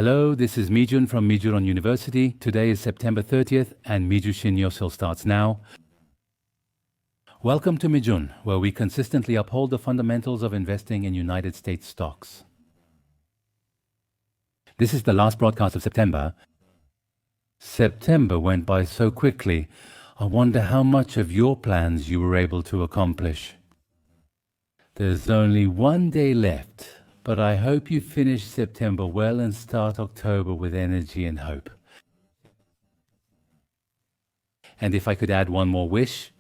Hello, this is Mijun from Mijuron University. Today is September 30th and Miju Shin Yosil starts now. Welcome to Mijun, where we consistently uphold the fundamentals of investing in United States stocks. This is the last broadcast of September. September went by so quickly. I wonder how much of your plans you were able to accomplish. There's only one day left. But I hope you finish September well and start October with energy and hope. And if I could add one more wish,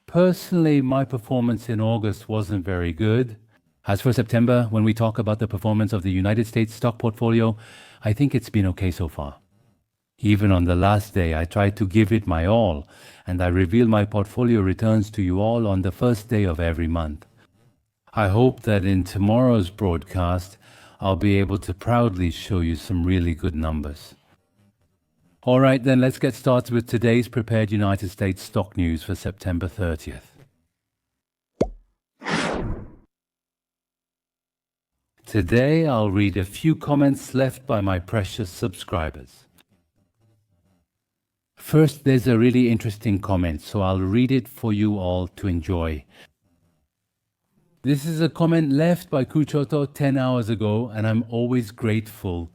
personally, my performance in August wasn't very good. As for September, when we talk about the performance of the United States stock portfolio, I think it's been okay so far. Even on the last day, I tried to give it my all, and I reveal my portfolio returns to you all on the first day of every month. I hope that in tomorrow's broadcast, I'll be able to proudly show you some really good numbers. All right, then let's get started with today's prepared United States stock news for September 30th. Today, I'll read a few comments left by my precious subscribers. First, there's a really interesting comment, so I'll read it for you all to enjoy. This is a comment left by Kuchoto 10 hours ago, and I'm always grateful.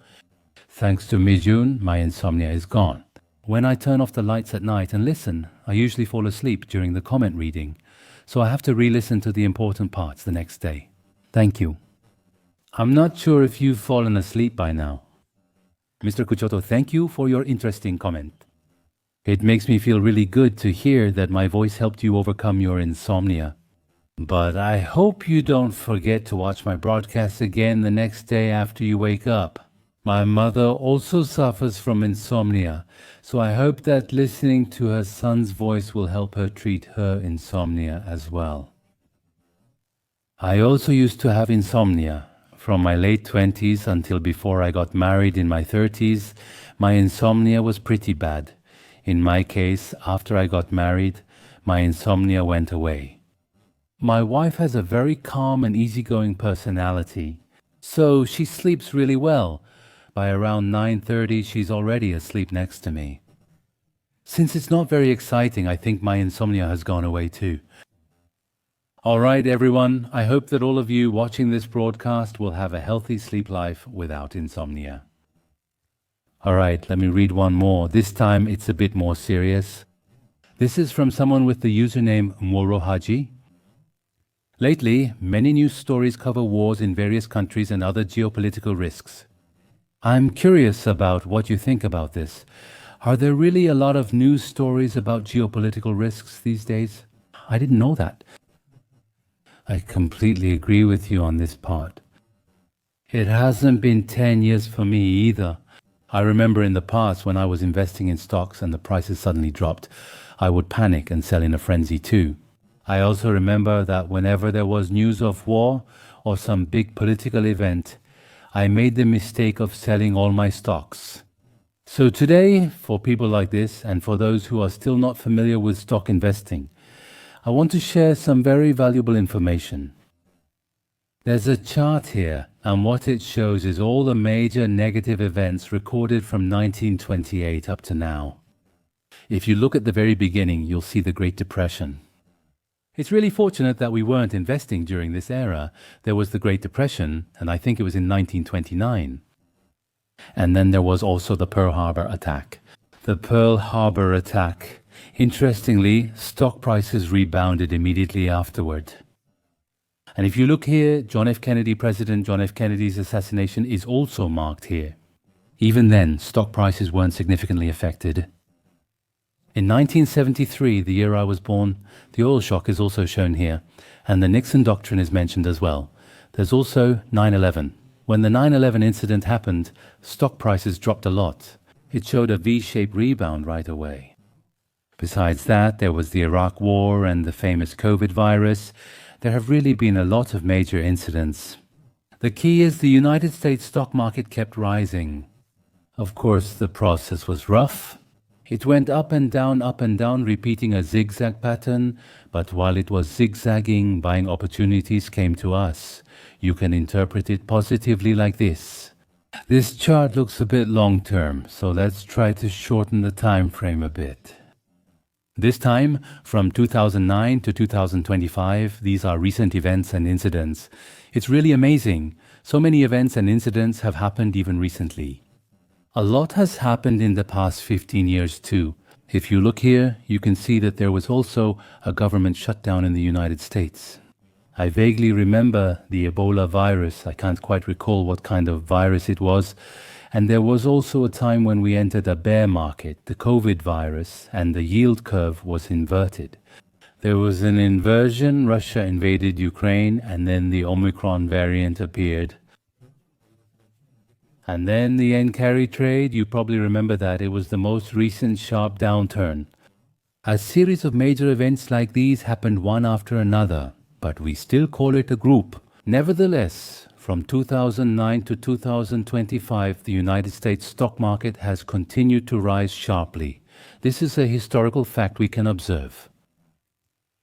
Thanks to Mijun, my insomnia is gone. When I turn off the lights at night and listen, I usually fall asleep during the comment reading, so I have to re-listen to the important parts the next day. Thank you. I'm not sure if you've fallen asleep by now. Mr. Kuchoto, thank you for your interesting comment. It makes me feel really good to hear that my voice helped you overcome your insomnia. But I hope you don't forget to watch my broadcast again the next day after you wake up. My mother also suffers from insomnia, so I hope that listening to her son's voice will help her treat her insomnia as well. I also used to have insomnia. From my late 20s until before I got married in my 30s, my insomnia was pretty bad. In my case, after I got married, my insomnia went away. My wife has a very calm and easygoing personality, so she sleeps really well. By around 9:30, she's already asleep next to me. Since it's not very exciting, I think my insomnia has gone away too. All right, everyone, I hope that all of you watching this broadcast will have a healthy sleep life without insomnia. All right, let me read one more. This time it's a bit more serious. This is from someone with the username Morohaji. Lately, many news stories cover wars in various countries and other geopolitical risks. I'm curious about what you think about this. Are there really a lot of news stories about geopolitical risks these days? I didn't know that. I completely agree with you on this part. It hasn't been 10 years for me either. I remember in the past when I was investing in stocks and the prices suddenly dropped, I would panic and sell in a frenzy too. I also remember that whenever there was news of war or some big political event, I made the mistake of selling all my stocks. So today, for people like this and for those who are still not familiar with stock investing, I want to share some very valuable information. There's a chart here, and what it shows is all the major negative events recorded from 1928 up to now. If you look at the very beginning, you'll see the Great Depression. It's really fortunate that we weren't investing during this era. There was the Great Depression, and I think it was in 1929. And then there was also the Pearl Harbor attack. The Pearl Harbor attack. Interestingly, stock prices rebounded immediately afterward. And if you look here, President John F. Kennedy's assassination is also marked here. Even then, stock prices weren't significantly affected. In 1973, the year I was born, the oil shock is also shown here, and the Nixon Doctrine is mentioned as well. There's also 9/11. When the 9/11 incident happened, stock prices dropped a lot. It showed a V-shaped rebound right away. Besides that, there was the Iraq War and the famous COVID virus. There have really been a lot of major incidents. The key is the United States stock market kept rising. Of course, the process was rough. It went up and down, repeating a zigzag pattern. But while it was zigzagging, buying opportunities came to us. You can interpret it positively like this. This chart looks a bit long-term, so let's try to shorten the time frame a bit. This time, from 2009 to 2025, these are recent events and incidents. It's really amazing. So many events and incidents have happened even recently. A lot has happened in the past 15 years too. If you look here, you can see that there was also a government shutdown in the United States. I vaguely remember the Ebola virus. I can't quite recall what kind of virus it was. And there was also a time when we entered a bear market, the COVID virus, and the yield curve was inverted. There was an inversion, Russia invaded Ukraine, and then the Omicron variant appeared. And then the yen carry trade, you probably remember that. It was the most recent sharp downturn. A series of major events like these happened one after another, but we still call it a group. Nevertheless, from 2009 to 2025, the United States stock market has continued to rise sharply. This is a historical fact we can observe.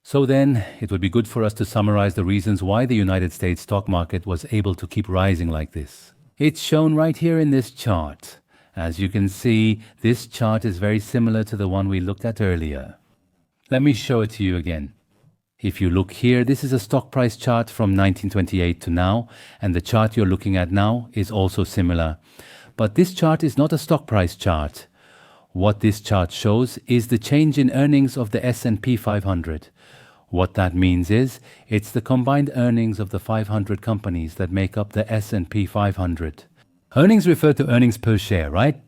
So then, it would be good for us to summarize the reasons why the United States stock market was able to keep rising like this. It's shown right here in this chart. As you can see, this chart is very similar to the one we looked at earlier. Let me show it to you again. If you look here, this is a stock price chart from 1928 to now, and the chart you're looking at now is also similar. But this chart is not a stock price chart. What this chart shows is the change in earnings of the S&P 500. What that means is, it's the combined earnings of the 500 companies that make up the S&P 500. Earnings refer to earnings per share, right?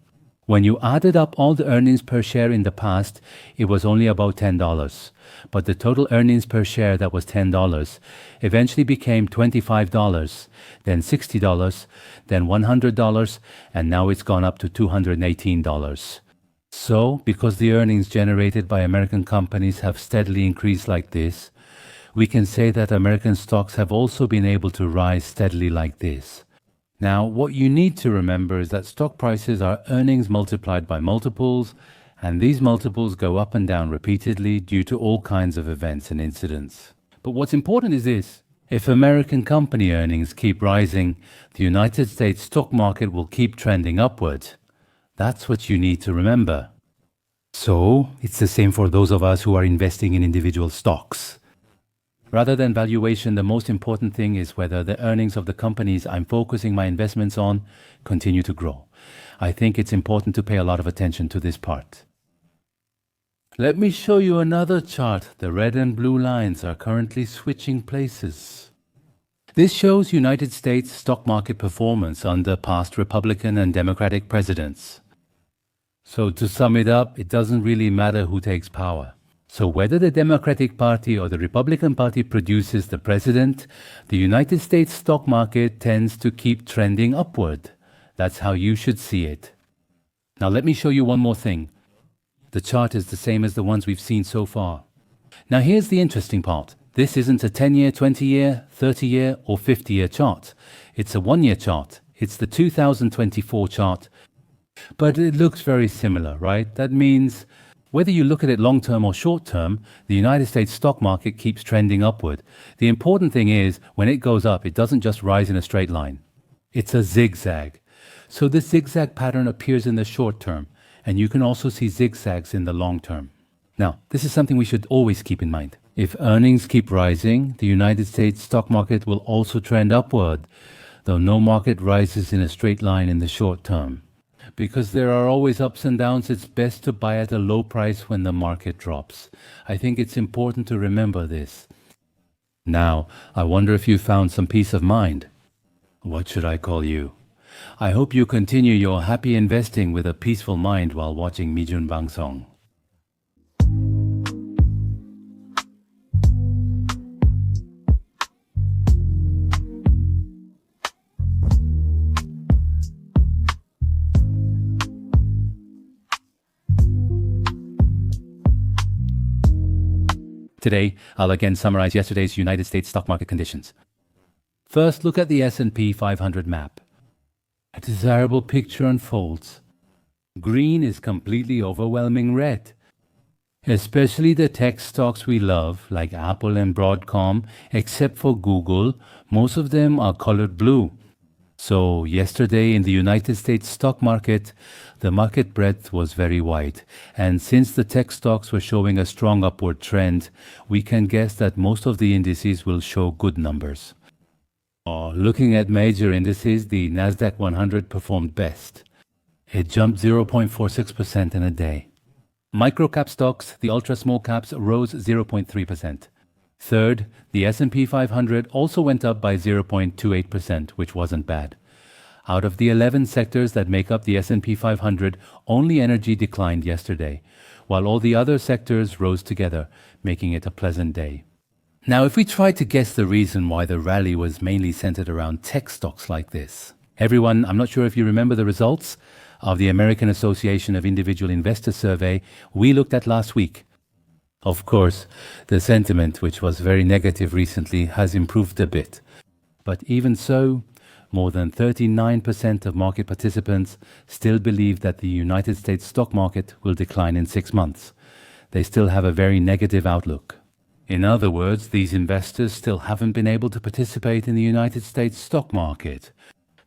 When you added up all the earnings per share in the past, it was only about $10. But the total earnings per share that was $10 eventually became $25, then $60, then $100, and now it's gone up to $218. So, because the earnings generated by American companies have steadily increased like this, we can say that American stocks have also been able to rise steadily like this. Now, what you need to remember is that stock prices are earnings multiplied by multiples, and these multiples go up and down repeatedly due to all kinds of events and incidents. But what's important is this. If American company earnings keep rising, the United States stock market will keep trending upward. That's what you need to remember. So, it's the same for those of us who are investing in individual stocks. Rather than valuation, the most important thing is whether the earnings of the companies I'm focusing my investments on continue to grow. I think it's important to pay a lot of attention to this part. Let me show you another chart. The red and blue lines are currently switching places. This shows United States stock market performance under past Republican and Democratic presidents. So to sum it up, it doesn't really matter who takes power. So whether the Democratic Party or the Republican Party produces the president, the United States stock market tends to keep trending upward. That's how you should see it. Now let me show you one more thing. The chart is the same as the ones we've seen so far. Now here's the interesting part. This isn't a 10-year, 20-year, 30-year or 50-year chart. It's a one-year chart. It's the 2024 chart. But it looks very similar, right? That means whether you look at it long-term or short-term, the United States stock market keeps trending upward. The important thing is, when it goes up, it doesn't just rise in a straight line. It's a zigzag. So this zigzag pattern appears in the short term, and you can also see zigzags in the long term. Now, this is something we should always keep in mind. If earnings keep rising, the United States stock market will also trend upward, though no market rises in a straight line in the short term. Because there are always ups and downs, it's best to buy at a low price when the market drops. I think it's important to remember this. Now, I wonder if you found some peace of mind. What should I call you? I hope you continue your happy investing with a peaceful mind while watching Mijun Bangsong. Today, I'll again summarize yesterday's United States stock market conditions. First, look at the S&P 500 map. A desirable picture unfolds. Green is completely overwhelming red. Especially the tech stocks we love, like Apple and Broadcom, except for Google, most of them are colored blue. So yesterday in the United States stock market, the market breadth was very wide. And since the tech stocks were showing a strong upward trend, we can guess that most of the indices will show good numbers. Looking at major indices, the Nasdaq 100 performed best. It jumped 0.46% in a day. Microcap stocks, the ultra small caps, rose 0.3%. Third, the S&P 500 also went up by 0.28%, which wasn't bad. Out of the 11 sectors that make up the S&P 500, only energy declined yesterday, while all the other sectors rose together, making it a pleasant day. Now, if we try to guess the reason why the rally was mainly centered around tech stocks like this. Everyone, I'm not sure if you remember the results of the American Association of Individual Investors survey we looked at last week. Of course, the sentiment, which was very negative recently, has improved a bit. But even so, more than 39% of market participants still believe that the United States stock market will decline in 6 months. They still have a very negative outlook. In other words, these investors still haven't been able to participate in the United States stock market.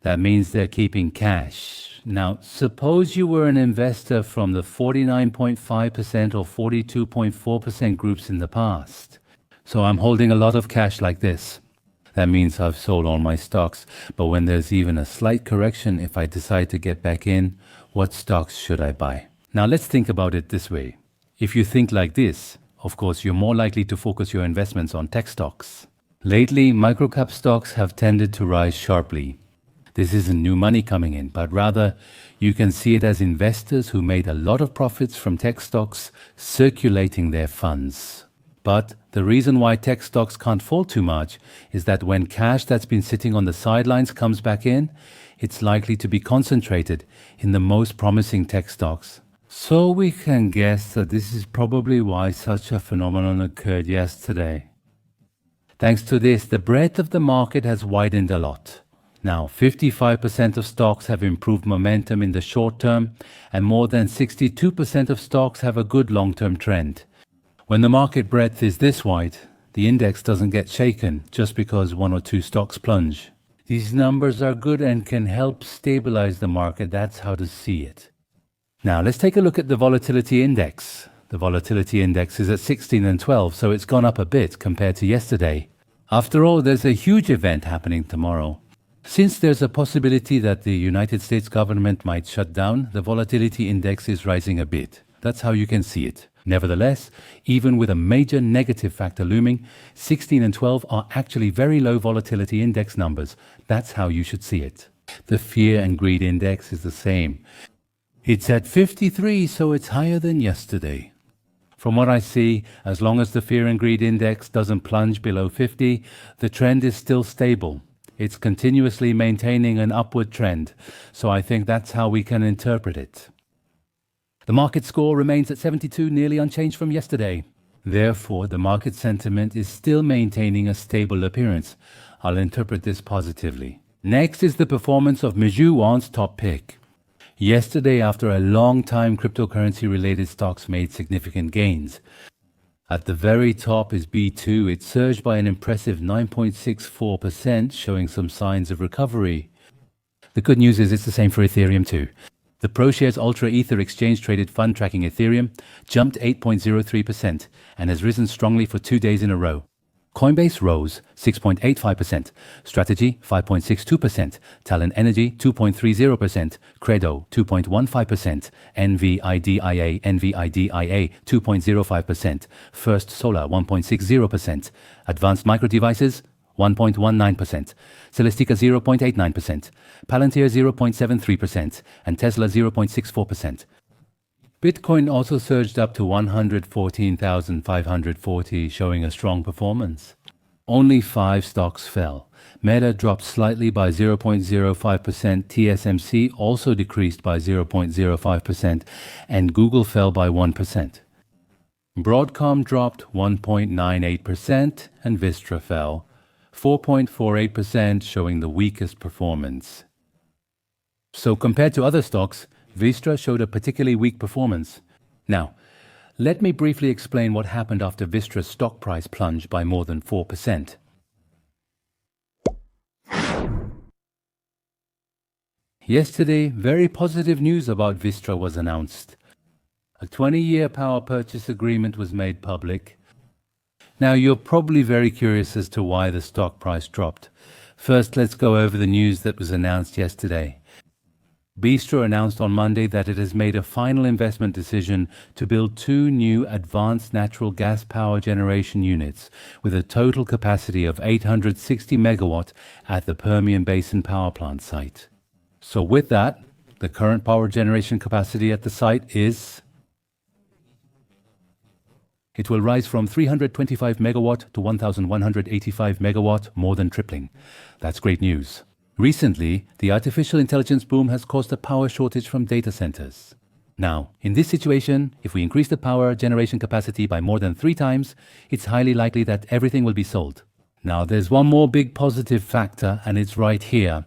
That means they're keeping cash. Now, suppose you were an investor from the 49.5% or 42.4% groups in the past. So I'm holding a lot of cash like this. That means I've sold all my stocks. But when there's even a slight correction, if I decide to get back in, what stocks should I buy? Now, let's think about it this way. If you think like this, of course, you're more likely to focus your investments on tech stocks. Lately, microcap stocks have tended to rise sharply. This isn't new money coming in, but rather you can see it as investors who made a lot of profits from tech stocks circulating their funds. But the reason why tech stocks can't fall too much is that when cash that's been sitting on the sidelines comes back in, it's likely to be concentrated in the most promising tech stocks. So we can guess that this is probably why such a phenomenon occurred yesterday. Thanks to this, the breadth of the market has widened a lot. Now, 55% of stocks have improved momentum in the short term, and more than 62% of stocks have a good long-term trend. When the market breadth is this wide, the index doesn't get shaken just because 1 or 2 stocks plunge. These numbers are good and can help stabilize the market. That's how to see it. Now, let's take a look at the volatility index. The volatility index is at 16 and 12, so it's gone up a bit compared to yesterday. After all, there's a huge event happening tomorrow. Since there's a possibility that the United States government might shut down, the volatility index is rising a bit. That's how you can see it. Nevertheless, even with a major negative factor looming, 16 and 12 are actually very low volatility index numbers. That's how you should see it. The fear and greed index is the same. It's at 53, so it's higher than yesterday. From what I see, as long as the fear and greed index doesn't plunge below 50, the trend is still stable. It's continuously maintaining an upward trend, so I think that's how we can interpret it. The market score remains at 72, nearly unchanged from yesterday. Therefore, the market sentiment is still maintaining a stable appearance. I'll interpret this positively. Next is the performance of Mijuan's top pick. Yesterday, after a long time, cryptocurrency-related stocks made significant gains. At the very top is B2. It surged by an impressive 9.64%, showing some signs of recovery. The good news is it's the same for Ethereum too. The ProShares Ultra Ether exchange-traded fund tracking Ethereum jumped 8.03% and has risen strongly for 2 days in a row. Coinbase rose 6.85%, Strategy 5.62%, Talon Energy 2.30%, Credo 2.15%, NVIDIA 2.05%, First Solar 1.60%, Advanced Micro Devices 1.19%, Celestica 0.89%, Palantir 0.73%, and Tesla 0.64%. Bitcoin also surged up to 114,540, showing a strong performance. Only 5 stocks fell. Meta dropped slightly by 0.05%, TSMC also decreased by 0.05%, and Google fell by 1%. Broadcom dropped 1.98%, and Vistra fell 4.48%, showing the weakest performance. So compared to other stocks, Vistra showed a particularly weak performance. Now, let me briefly explain what happened after Vistra's stock price plunged by more than 4%. Yesterday, very positive news about Vistra was announced. A 20-year power purchase agreement was made public. Now, you're probably very curious as to why the stock price dropped. First, let's go over the news that was announced yesterday. Vistra announced on Monday that it has made a final investment decision to build 2 new advanced natural gas power generation units with a total capacity of 860 megawatt at the Permian Basin power plant site. So with that, the current power generation capacity at the site is... It will rise from 325 megawatt to 1,185 megawatt, more than tripling. That's great news. Recently, the artificial intelligence boom has caused a power shortage from data centers. Now, in this situation, if we increase the power generation capacity by more than 3 times, it's highly likely that everything will be sold. Now, there's one more big positive factor, and it's right here.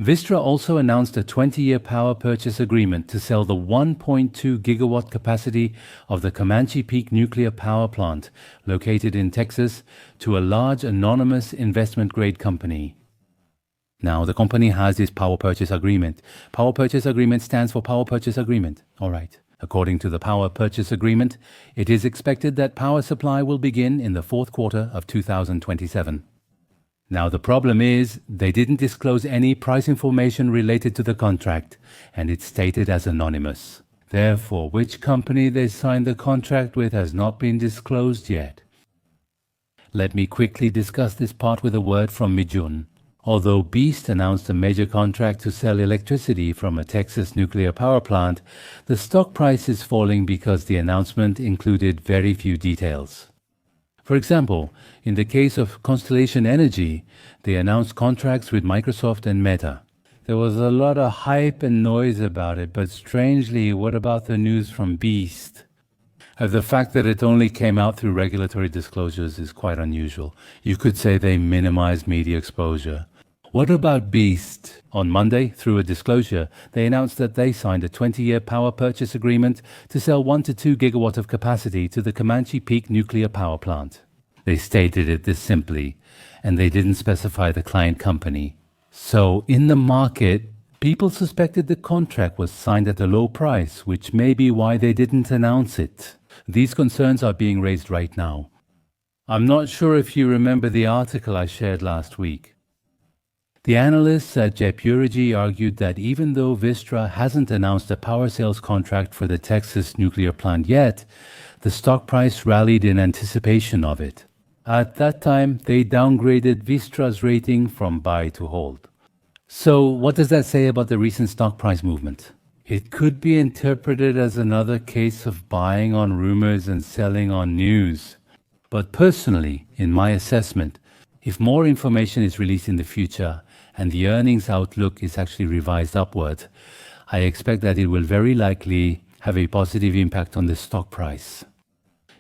Vistra also announced a 20-year power purchase agreement to sell the 1.2 gigawatt capacity of the Comanche Peak nuclear power plant, located in Texas, to a large anonymous investment-grade company. Now, the company has this power purchase agreement. Power purchase agreement stands for power purchase agreement. All right. According to the power purchase agreement, it is expected that power supply will begin in the 4th quarter of 2027. Now, the problem is they didn't disclose any price information related to the contract, and it's stated as anonymous. Therefore, which company they signed the contract with has not been disclosed yet. Let me quickly discuss this part with a word from Mijun. Although Beast announced a major contract to sell electricity from a Texas nuclear power plant, the stock price is falling because the announcement included very few details. For example, in the case of Constellation Energy, they announced contracts with Microsoft and Meta. There was a lot of hype and noise about it, but strangely, what about the news from Beast? The fact that it only came out through regulatory disclosures is quite unusual. You could say they minimized media exposure. What about Beast? On Monday, through a disclosure, they announced that they signed a 20-year power purchase agreement to sell 1 to 2 gigawatt of capacity to the Comanche Peak nuclear power plant. They stated it this simply, and they didn't specify the client company. So, in the market, people suspected the contract was signed at a low price, which may be why they didn't announce it. These concerns are being raised right now. I'm not sure if you remember the article I shared last week. The analysts at Jepurigi argued that even though Vistra hasn't announced a power sales contract for the Texas nuclear plant yet, the stock price rallied in anticipation of it. At that time, they downgraded Vistra's rating from buy to hold. So, what does that say about the recent stock price movement? It could be interpreted as another case of buying on rumors and selling on news. But personally, in my assessment, if more information is released in the future and the earnings outlook is actually revised upward, I expect that it will very likely have a positive impact on the stock price.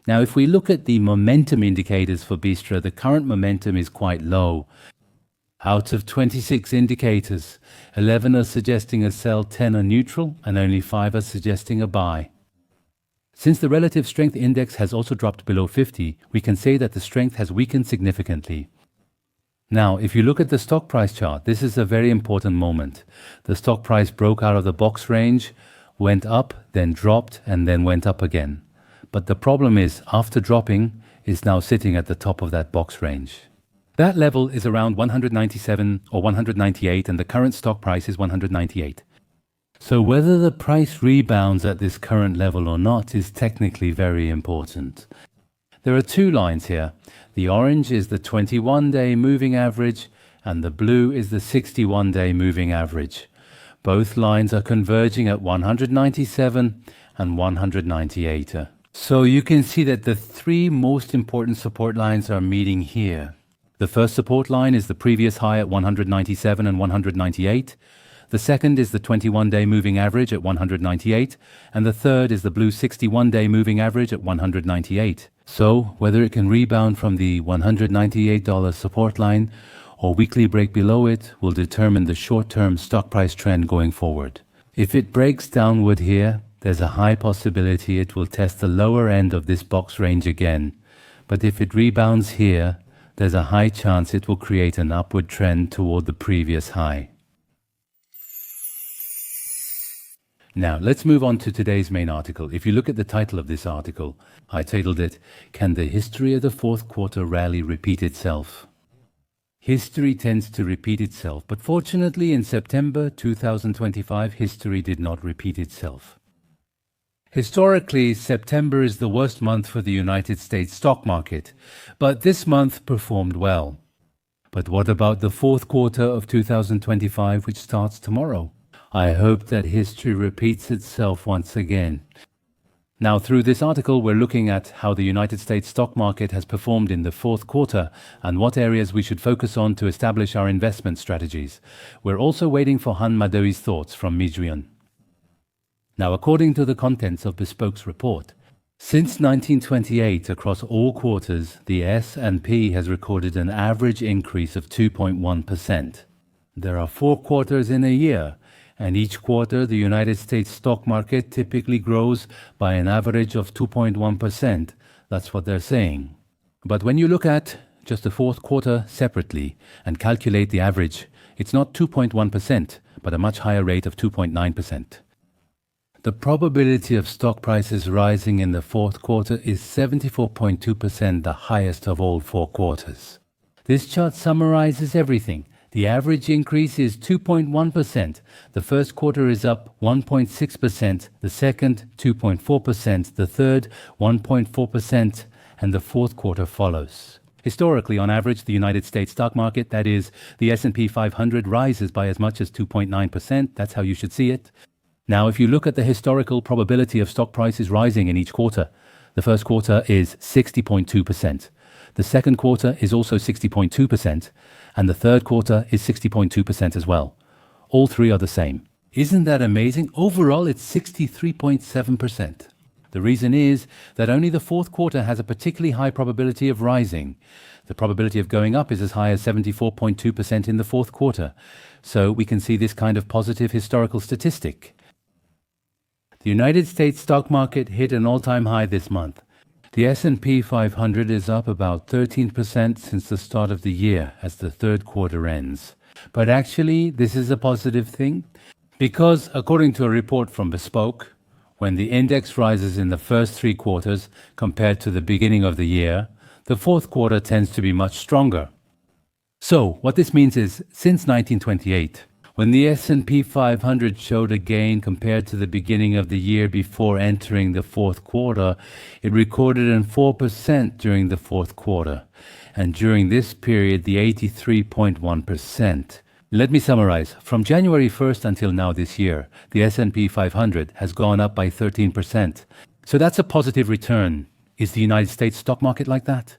Now, if we look at the momentum indicators for Vistra, the current momentum is quite low. Out of 26 indicators, 11 are suggesting a sell, 10 are neutral, and only 5 are suggesting a buy. Since the relative strength index has also dropped below 50, we can say that the strength has weakened significantly. Now, if you look at the stock price chart, this is a very important moment. The stock price broke out of the box range, went up, then dropped, and then went up again. But the problem is, after dropping, is now sitting at the top of that box range. That level is around 197 or 198, and the current stock price is 198. So whether the price rebounds at this current level or not is technically very important. There are 2 lines here. The orange is the 21-day moving average, and the blue is the 61-day moving average. Both lines are converging at 197 and 198. So you can see that the 3 most important support lines are meeting here. The first support line is the previous high at 197 and 198. The second is the 21-day moving average at 198, and the third is the blue 61-day moving average at 198. So, whether it can rebound from the $198 support line or weekly break below it will determine the short-term stock price trend going forward. If it breaks downward here, there's a high possibility it will test the lower end of this box range again. But if it rebounds here, there's a high chance it will create an upward trend toward the previous high. Now, let's move on to today's main article. If you look at the title of this article, I titled it, Can the History of the Fourth Quarter Rally Repeat Itself? History tends to repeat itself, but fortunately in September 2025, history did not repeat itself. Historically, September is the worst month for the United States stock market, but this month performed well. But what about the fourth quarter of 2025, which starts tomorrow? I hope that history repeats itself once again. Now, through this article, we're looking at how the United States stock market has performed in the fourth quarter and what areas we should focus on to establish our investment strategies. We're also waiting for Han Madoi's thoughts from Mijrion. Now, according to the contents of Bespoke's report, since 1928, across all quarters, the S&P has recorded an average increase of 2.1%. There are 4 quarters in a year, and each quarter the United States stock market typically grows by an average of 2.1%. That's what they're saying. But when you look at just the fourth quarter separately and calculate the average, it's not 2.1%, but a much higher rate of 2.9%. The probability of stock prices rising in the fourth quarter is 74.2%, the highest of all 4 quarters. This chart summarizes everything. The average increase is 2.1%. The first quarter is up 1.6%, the second 2.4%, the third 1.4%, and the fourth quarter follows. Historically, on average, the United States stock market, that is, the S&P 500, rises by as much as 2.9%. That's how you should see it. Now, if you look at the historical probability of stock prices rising in each quarter, the first quarter is 60.2%. The second quarter is also 60.2%, and the third quarter is 60.2% as well. All 3 are the same. Isn't that amazing? Overall, it's 63.7%. The reason is that only the fourth quarter has a particularly high probability of rising. The probability of going up is as high as 74.2% in the fourth quarter. So we can see this kind of positive historical statistic. The United States stock market hit an all-time high this month. The S&P 500 is up about 13% since the start of the year as the third quarter ends. But actually, this is a positive thing because, according to a report from Bespoke, when the index rises in the first 3 quarters compared to the beginning of the year, the fourth quarter tends to be much stronger. So, what this means is, since 1928, when the S&P 500 showed a gain compared to the beginning of the year before entering the fourth quarter, it recorded a 4% during the fourth quarter, and during this period, the 83.1%. Let me summarize. From January 1st until now this year, the S&P 500 has gone up by 13%. So that's a positive return. Is the United States stock market like that?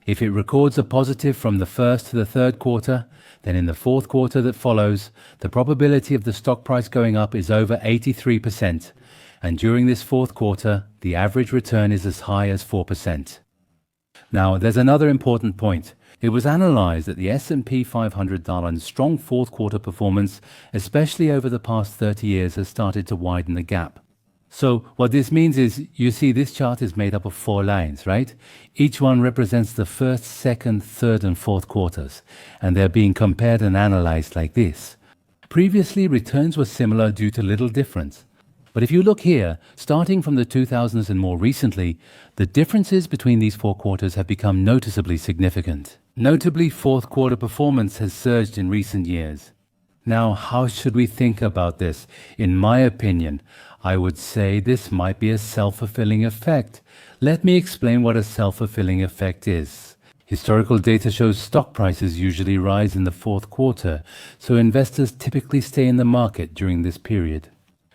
If it records a positive from the first to the third quarter, then in the fourth quarter that follows, the probability of the stock price going up is over 83%. And during this fourth quarter, the average return is as high as 4%. Now, there's another important point. It was analyzed that the S&P 500 Darlan's strong fourth quarter performance, especially over the past 30 years, has started to widen the gap. So what this means is, you see this chart is made up of 4 lines, right? Each one represents the first, second, third, and fourth quarters, and they're being compared and analyzed like this. Previously, returns were similar due to little difference. But if you look here, starting from the 2000s and more recently, the differences between these 4 quarters have become noticeably significant. Notably, fourth quarter performance has surged in recent years. Now, how should we think about this? In my opinion, I would say this might be a self-fulfilling effect. Let me explain what a self-fulfilling effect is. Historical data shows stock prices usually rise in the fourth quarter, so investors typically stay in the market during this period.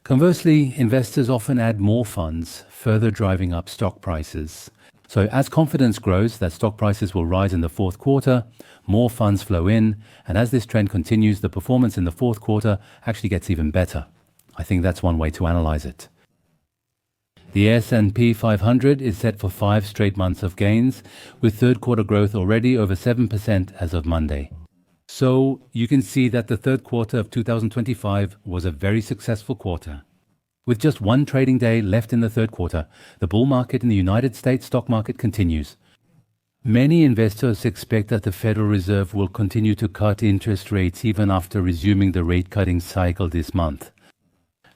Conversely, investors often add more funds, further driving up stock prices. So as confidence grows that stock prices will rise in the fourth quarter, more funds flow in, and as this trend continues, the performance in the fourth quarter actually gets even better. I think that's one way to analyze it. The S&P 500 is set for 5 straight months of gains, with third quarter growth already over 7% as of Monday. So you can see that the third quarter of 2025 was a very successful quarter. With just 1 trading day left in the third quarter, the bull market in the United States stock market continues. Many investors expect that the Federal Reserve will continue to cut interest rates even after resuming the rate cutting cycle this month.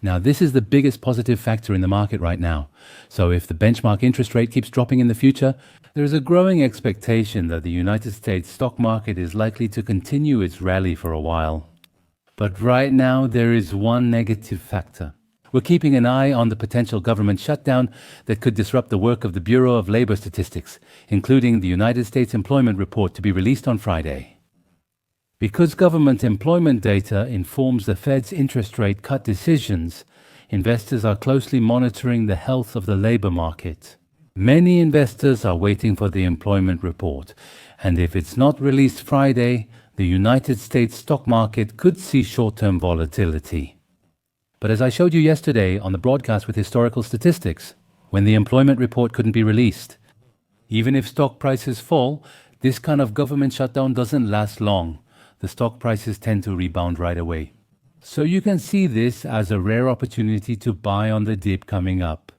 Now, this is the biggest positive factor in the market right now. So if the benchmark interest rate keeps dropping in the future, there is a growing expectation that the United States stock market is likely to continue its rally for a while. But right now, there is one negative factor. We're keeping an eye on the potential government shutdown that could disrupt the work of the Bureau of Labor Statistics, including the United States Employment Report to be released on Friday. Because government employment data informs the Fed's interest rate cut decisions, investors are closely monitoring the health of the labor market. Many investors are waiting for the employment report, and if it's not released Friday, the United States stock market could see short-term volatility. But as I showed you yesterday on the broadcast with historical statistics, when the employment report couldn't be released, even if stock prices fall, this kind of government shutdown doesn't last long. The stock prices tend to rebound right away. So you can see this as a rare opportunity to buy on the dip coming up.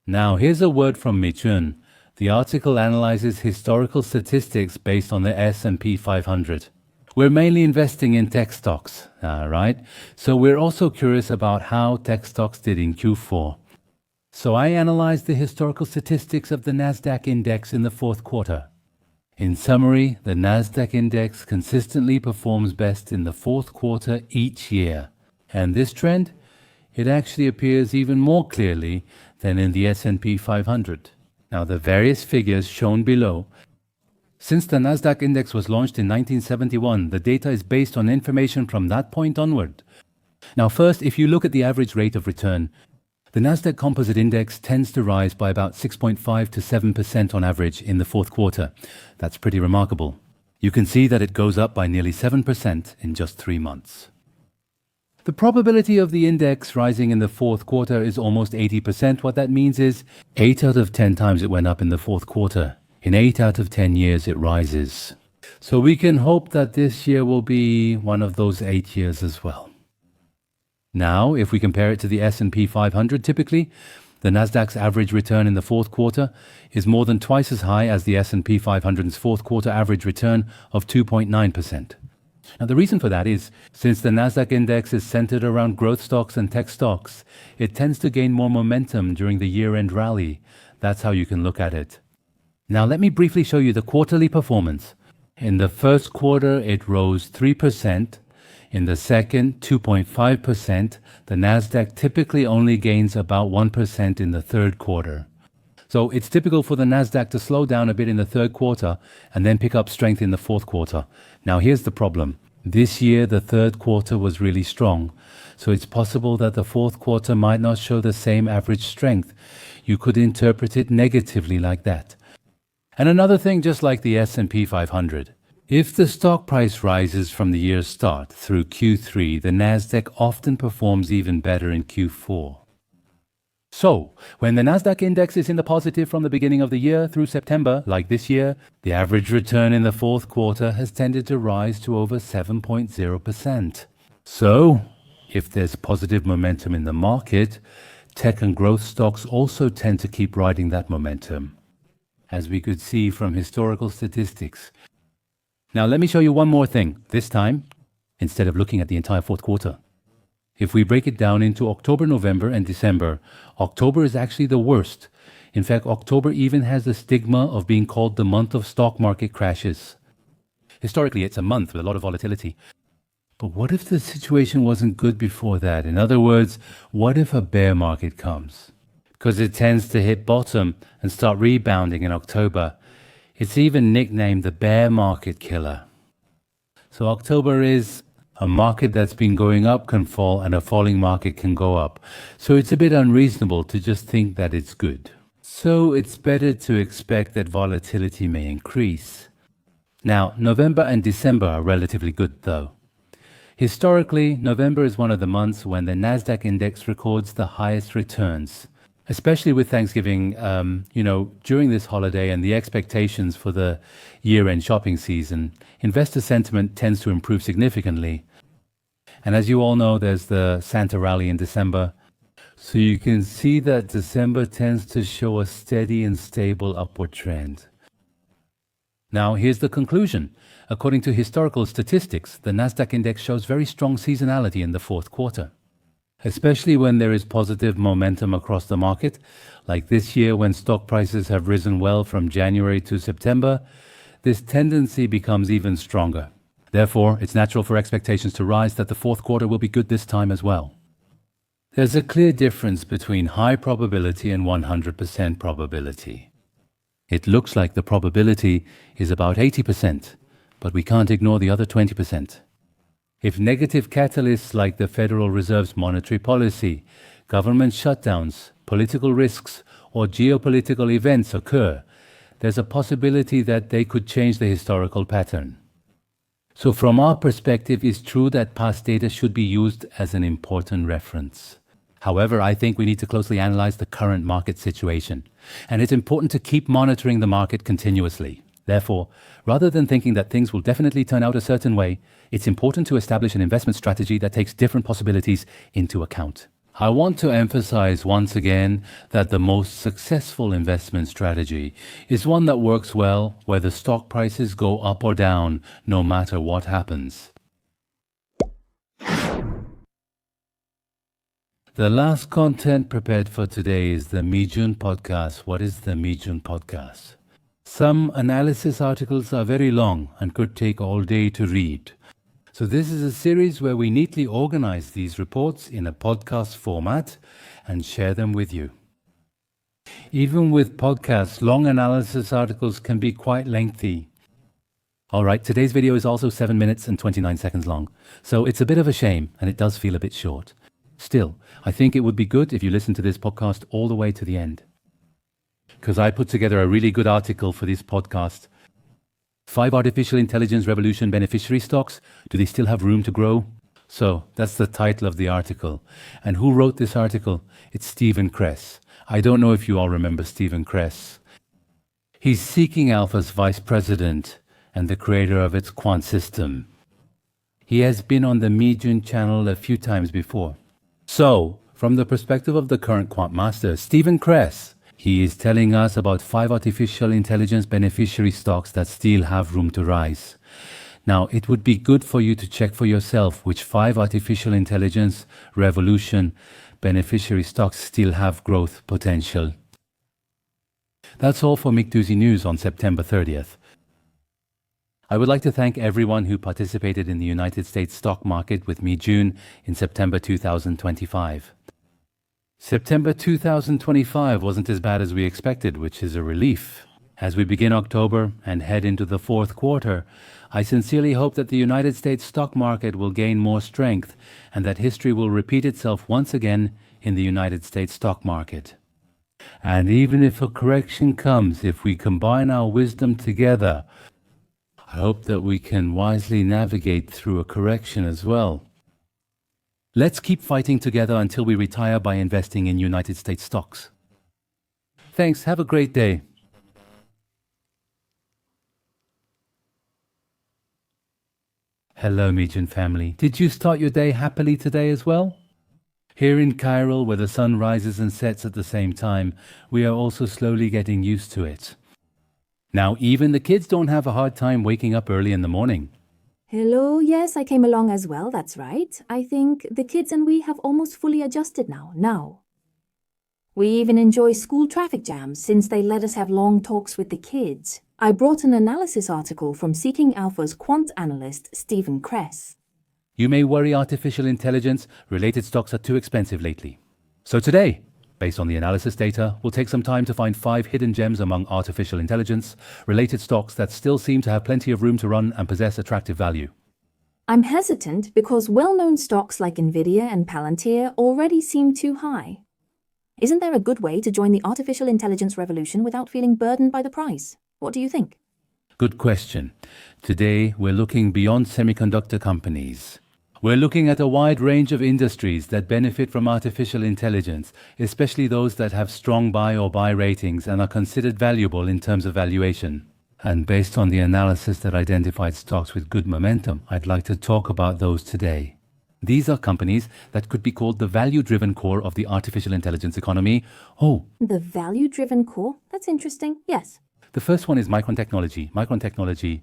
Now here's a word from Michun. The article analyzes historical statistics based on the S&P 500. We're mainly investing in tech stocks, right? So we're also curious about how tech stocks did in Q4. So I analyzed the historical statistics of the Nasdaq index in the fourth quarter. In summary, the Nasdaq index consistently performs best in the fourth quarter each year. And this trend, it actually appears even more clearly than in the S&P 500. Now the various figures shown below. Since the Nasdaq index was launched in 1971, the data is based on information from that point onward. Now first, if you look at the average rate of return, the Nasdaq Composite Index tends to rise by about 6.5 to 7% on average in the fourth quarter. That's pretty remarkable. You can see that it goes up by nearly 7% in just 3 months. The probability of the index rising in the fourth quarter is almost 80%. What that means is 8 out of 10 times it went up in the fourth quarter. In 8 out of 10 years it rises. So we can hope that this year will be one of those 8 years as well. Now, if we compare it to the S&P 500, typically, the Nasdaq's average return in the fourth quarter is more than twice as high as the S&P 500's fourth quarter average return of 2.9%. Now, the reason for that is, since the Nasdaq index is centered around growth stocks and tech stocks, it tends to gain more momentum during the year-end rally. That's how you can look at it. Now, let me briefly show you the quarterly performance. In the first quarter, it rose 3%. In the second, 2.5%. The Nasdaq typically only gains about 1% in the third quarter. So it's typical for the Nasdaq to slow down a bit in the third quarter and then pick up strength in the fourth quarter. Now, here's the problem. This year, the third quarter was really strong. So it's possible that the fourth quarter might not show the same average strength. You could interpret it negatively like that. And another thing, just like the S&P 500, if the stock price rises from the year's start through Q3, the Nasdaq often performs even better in Q4. So, when the Nasdaq index is in the positive from the beginning of the year through September, like this year, the average return in the fourth quarter has tended to rise to over 7.0%. So, if there's positive momentum in the market, tech and growth stocks also tend to keep riding that momentum, as we could see from historical statistics. Now let me show you one more thing, this time, instead of looking at the entire fourth quarter. If we break it down into October, November, and December, October is actually the worst. In fact, October even has the stigma of being called the month of stock market crashes. Historically, it's a month with a lot of volatility. But what if the situation wasn't good before that? In other words, what if a bear market comes? Because it tends to hit bottom and start rebounding in October. It's even nicknamed the bear market killer. So October is a market that's been going up can fall and a falling market can go up. So it's a bit unreasonable to just think that it's good. So it's better to expect that volatility may increase. Now, November and December are relatively good though. Historically, November is one of the months when the Nasdaq index records the highest returns. Especially with Thanksgiving, during this holiday and the expectations for the year-end shopping season, investor sentiment tends to improve significantly. And as you all know, there's the Santa rally in December. So you can see that December tends to show a steady and stable upward trend. Now, here's the conclusion. According to historical statistics, the Nasdaq index shows very strong seasonality in the fourth quarter. especially when there is positive momentum across the market, like this year when stock prices have risen well from January to September. This tendency becomes even stronger. Therefore, it's natural for expectations to rise that the fourth quarter will be good this time as well. There's a clear difference between high probability and 100% probability. It looks like the probability is about 80%, but we can't ignore the other 20%. If negative catalysts like the Federal Reserve's monetary policy, government shutdowns, political risks, or geopolitical events occur, there's a possibility that they could change the historical pattern. So from our perspective, it's true that past data should be used as an important reference. However, I think we need to closely analyze the current market situation, and it's important to keep monitoring the market continuously. Therefore, rather than thinking that things will definitely turn out a certain way, it's important to establish an investment strategy that takes different possibilities into account. I want to emphasize once again that the most successful investment strategy is one that works well whether stock prices go up or down, no matter what happens. The last content prepared for today is the Mijun podcast. What is the Mijun podcast? Some analysis articles are very long and could take all day to read. So this is a series where we neatly organize these reports in a podcast format and share them with you. Even with podcasts, long analysis articles can be quite lengthy. Alright, today's video is also 7 minutes and 29 seconds long, so it's a bit of a shame and it does feel a bit short. Still, I think it would be good if you listen to this podcast all the way to the end, because I put together a really good article for this podcast. 5 artificial intelligence revolution beneficiary stocks, do they still have room to grow? So that's the title of the article. And who wrote this article? It's Stephen Kress. I don't know if you all remember Stephen Kress. He's Seeking Alpha's vice president and the creator of its quant system. He has been on the Mijun channel a few times before. So, from the perspective of the current quant master, Stephen Kress, he is telling us about 5 artificial intelligence beneficiary stocks that still have room to rise. Now, it would be good for you to check for yourself which 5 artificial intelligence revolution beneficiary stocks still have growth potential. That's all for Mikduzi News on September 30th. I would like to thank everyone who participated in the United States stock market with Mijun in September 2025. September 2025 wasn't as bad as we expected, which is a relief. As we begin October and head into the fourth quarter, I sincerely hope that the United States stock market will gain more strength and that history will repeat itself once again in the United States stock market. And even if a correction comes, if we combine our wisdom together, I hope that we can wisely navigate through a correction as well. Let's keep fighting together until we retire by investing in United States stocks. Thanks. Have a great day. Hello, Mijun family. Did you start your day happily today as well? Here in Cairo, where the sun rises and sets at the same time, we are also slowly getting used to it. Now, even the kids don't have a hard time waking up early in the morning. Hello, yes, I came along as well, that's right. I think the kids and we have almost fully adjusted now. We even enjoy school traffic jams since they let us have long talks with the kids. I brought an analysis article from Seeking Alpha's quant analyst, Stephen Kress. You may worry artificial intelligence-related stocks are too expensive lately. So today, based on the analysis data, we'll take some time to find 5 hidden gems among artificial intelligence-related stocks that still seem to have plenty of room to run and possess attractive value. I'm hesitant because well-known stocks like Nvidia and Palantir already seem too high. Isn't there a good way to join the artificial intelligence revolution without feeling burdened by the price? What do you think? Good question. Today, we're looking beyond semiconductor companies. We're looking at a wide range of industries that benefit from artificial intelligence, especially those that have strong buy or buy ratings and are considered valuable in terms of valuation. And based on the analysis that identified stocks with good momentum, I'd like to talk about those today. These are companies that could be called the value-driven core of the artificial intelligence economy. Oh, The value-driven core? That's interesting, yes. the first one is Micron Technology. Micron Technology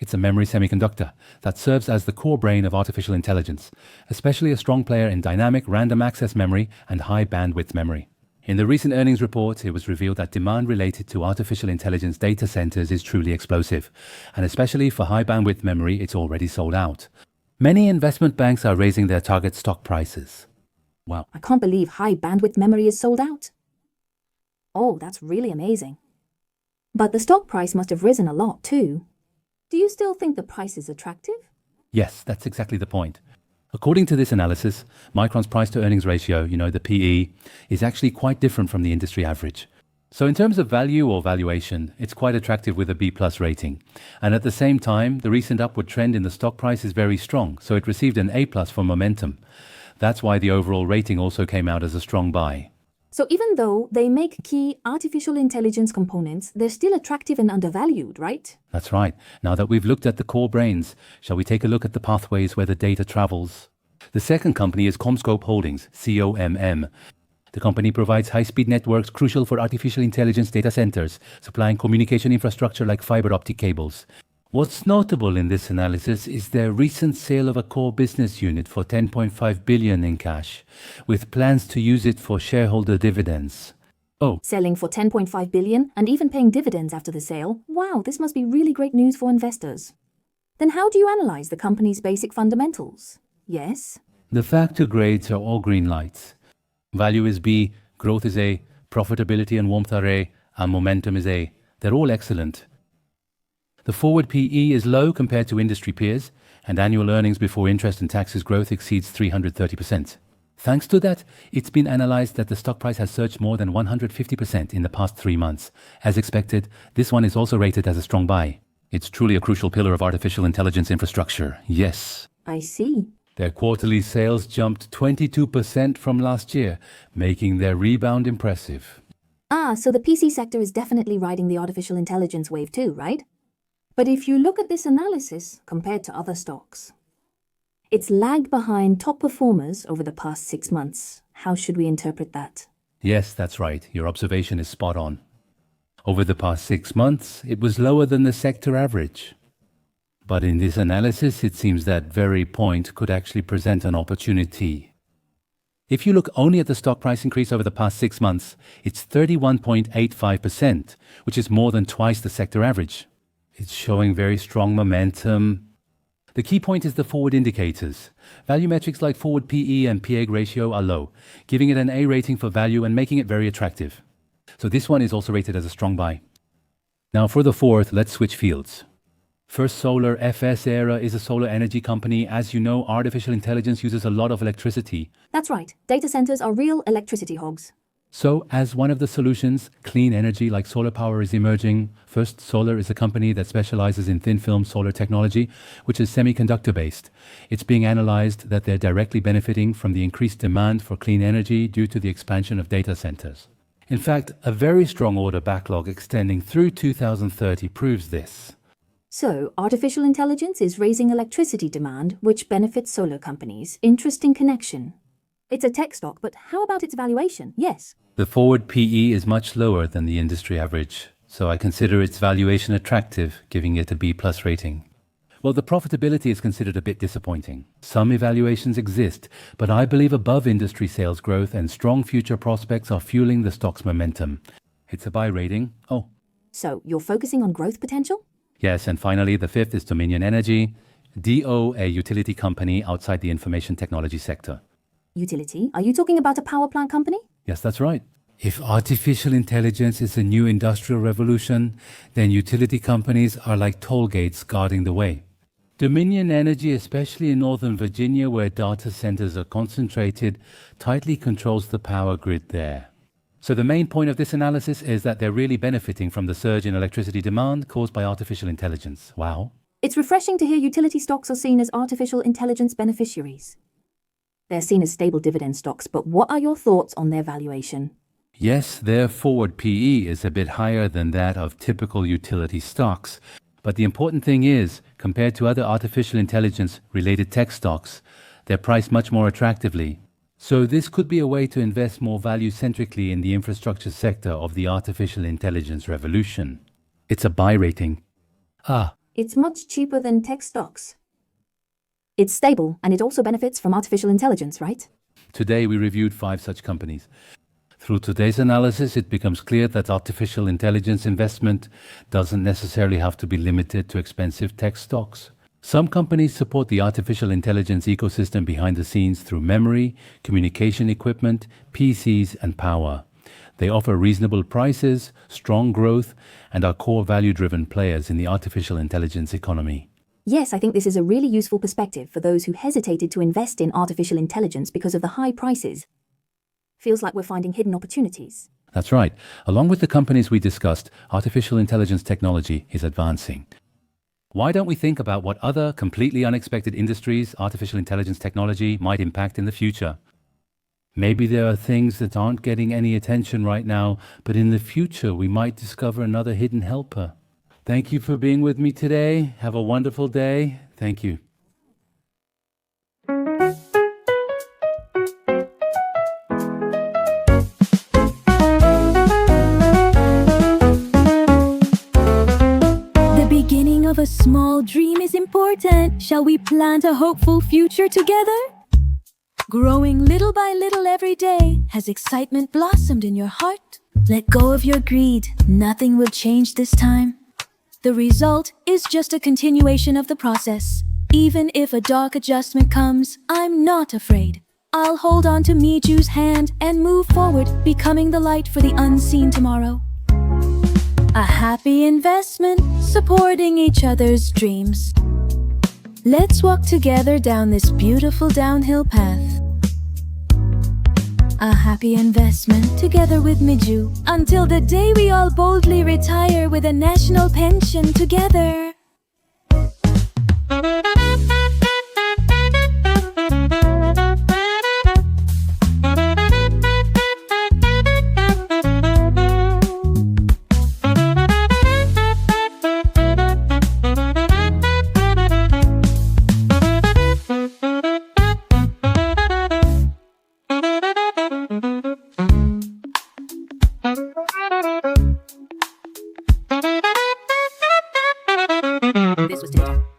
It's a memory semiconductor that serves as the core brain of artificial intelligence, especially a strong player in dynamic random access memory and high bandwidth memory. In the recent earnings report, it was revealed that demand related to artificial intelligence data centers is truly explosive, and especially for high bandwidth memory, it's already sold out. Many investment banks are raising their target stock prices. Wow. I can't believe high bandwidth memory is sold out. Oh, that's really amazing. But the stock price must have risen a lot too. Do you still think the price is attractive? Yes, that's exactly the point. According to this analysis, Micron's price to earnings ratio, the PE, is actually quite different from the industry average. So in terms of value or valuation, it's quite attractive with a B+ rating. And at the same time, the recent upward trend in the stock price is very strong, so it received an A+ for momentum. That's why the overall rating also came out as a strong buy. So even though they make key artificial intelligence components, they're still attractive and undervalued, right? That's right. Now that we've looked at the core brains, shall we take a look at the pathways where the data travels? The second company is CommScope Holdings, COMM. The company provides high-speed networks crucial for artificial intelligence data centers, supplying communication infrastructure like fiber optic cables. What's notable in this analysis is their recent sale of a core business unit for $10.5 billion in cash, with plans to use it for shareholder dividends. Oh, Selling for $10.5 billion and even paying dividends after the sale? Wow, this must be really great news for investors. Then how do you analyze the company's basic fundamentals? Yes? the factor grades are all green lights. Value is B, growth is A, profitability and warmth are A, and momentum is A. They're all excellent. The forward PE is low compared to industry peers, and annual earnings before interest and taxes growth exceeds 330%. Thanks to that, it's been analyzed that the stock price has surged more than 150% in the past 3 months. As expected, this one is also rated as a strong buy. It's truly a crucial pillar of artificial intelligence infrastructure. Yes. I see. Their quarterly sales jumped 22% from last year, making their rebound impressive. So the PC sector is definitely riding the artificial intelligence wave too, right? But if you look at this analysis compared to other stocks, it's lagged behind top performers over the past 6 months. How should we interpret that? Yes, that's right. Your observation is spot on. Over the past 6 months, it was lower than the sector average. But in this analysis, it seems that very point could actually present an opportunity. If you look only at the stock price increase over the past 6 months, it's 31.85%, which is more than twice the sector average. It's showing very strong momentum. The key point is the forward indicators. Value metrics like forward PE and PEG ratio are low, giving it an A rating for value and making it very attractive. So this one is also rated as a strong buy. Now for the fourth, let's switch fields. First Solar FS Era is a solar energy company. As you know, artificial intelligence uses a lot of electricity. That's right. Data centers are real electricity hogs. So, as one of the solutions, clean energy like solar power is emerging. First Solar is a company that specializes in thin-film solar technology, which is semiconductor-based. It's being analyzed that they're directly benefiting from the increased demand for clean energy due to the expansion of data centers. In fact, a very strong order backlog extending through 2030 proves this. So, artificial intelligence is raising electricity demand, which benefits solar companies. Interesting connection. It's a tech stock, but how about its valuation? Yes. The forward PE is much lower than the industry average, so I consider its valuation attractive, giving it a B+ rating. Well, the profitability is considered a bit disappointing. Some evaluations exist, but I believe above industry sales growth and strong future prospects are fueling the stock's momentum. It's a buy rating. Oh. So, you're focusing on growth potential? Yes, and finally, the fifth is Dominion Energy, DO, a utility company outside the information technology sector. Utility? Are you talking about a power plant company? Yes, that's right. If artificial intelligence is a new industrial revolution, then utility companies are like toll gates guarding the way. Dominion Energy, especially in Northern Virginia where data centers are concentrated, tightly controls the power grid there. So the main point of this analysis is that they're really benefiting from the surge in electricity demand caused by artificial intelligence. Wow. It's refreshing to hear utility stocks are seen as artificial intelligence beneficiaries. They're seen as stable dividend stocks, but what are your thoughts on their valuation? Yes, their forward PE is a bit higher than that of typical utility stocks. But the important thing is, compared to other artificial intelligence-related tech stocks, they're priced much more attractively. So this could be a way to invest more value-centrically in the infrastructure sector of the artificial intelligence revolution. It's a buy rating. It's much cheaper than tech stocks. It's stable, and it also benefits from artificial intelligence, right? Today we reviewed 5 such companies. Through today's analysis, it becomes clear that artificial intelligence investment doesn't necessarily have to be limited to expensive tech stocks. Some companies support the artificial intelligence ecosystem behind the scenes through memory, communication equipment, PCs, and power. They offer reasonable prices, strong growth, and are core value-driven players in the artificial intelligence economy. Yes, I think this is a really useful perspective for those who hesitated to invest in artificial intelligence because of the high prices. Feels like we're finding hidden opportunities. That's right. Along with the companies we discussed, artificial intelligence technology is advancing. Why don't we think about what other completely unexpected industries artificial intelligence technology might impact in the future? Maybe there are things that aren't getting any attention right now, but in the future we might discover another hidden helper. Thank you for being with me today. Have a wonderful day. Thank you. The beginning of a small dream is important. Shall we plant a hopeful future together? Growing little by little every day, has excitement blossomed in your heart? Let go of your greed, nothing will change this time. The result is just a continuation of the process. Even if a dark adjustment comes, I'm not afraid. I'll hold on to Miju's hand and move forward, becoming the light for the unseen tomorrow. A happy investment, supporting each other's dreams. Let's walk together down this beautiful downhill path. A happy investment together with Miju, until the day we all boldly retire with a national pension together. This was TikTok.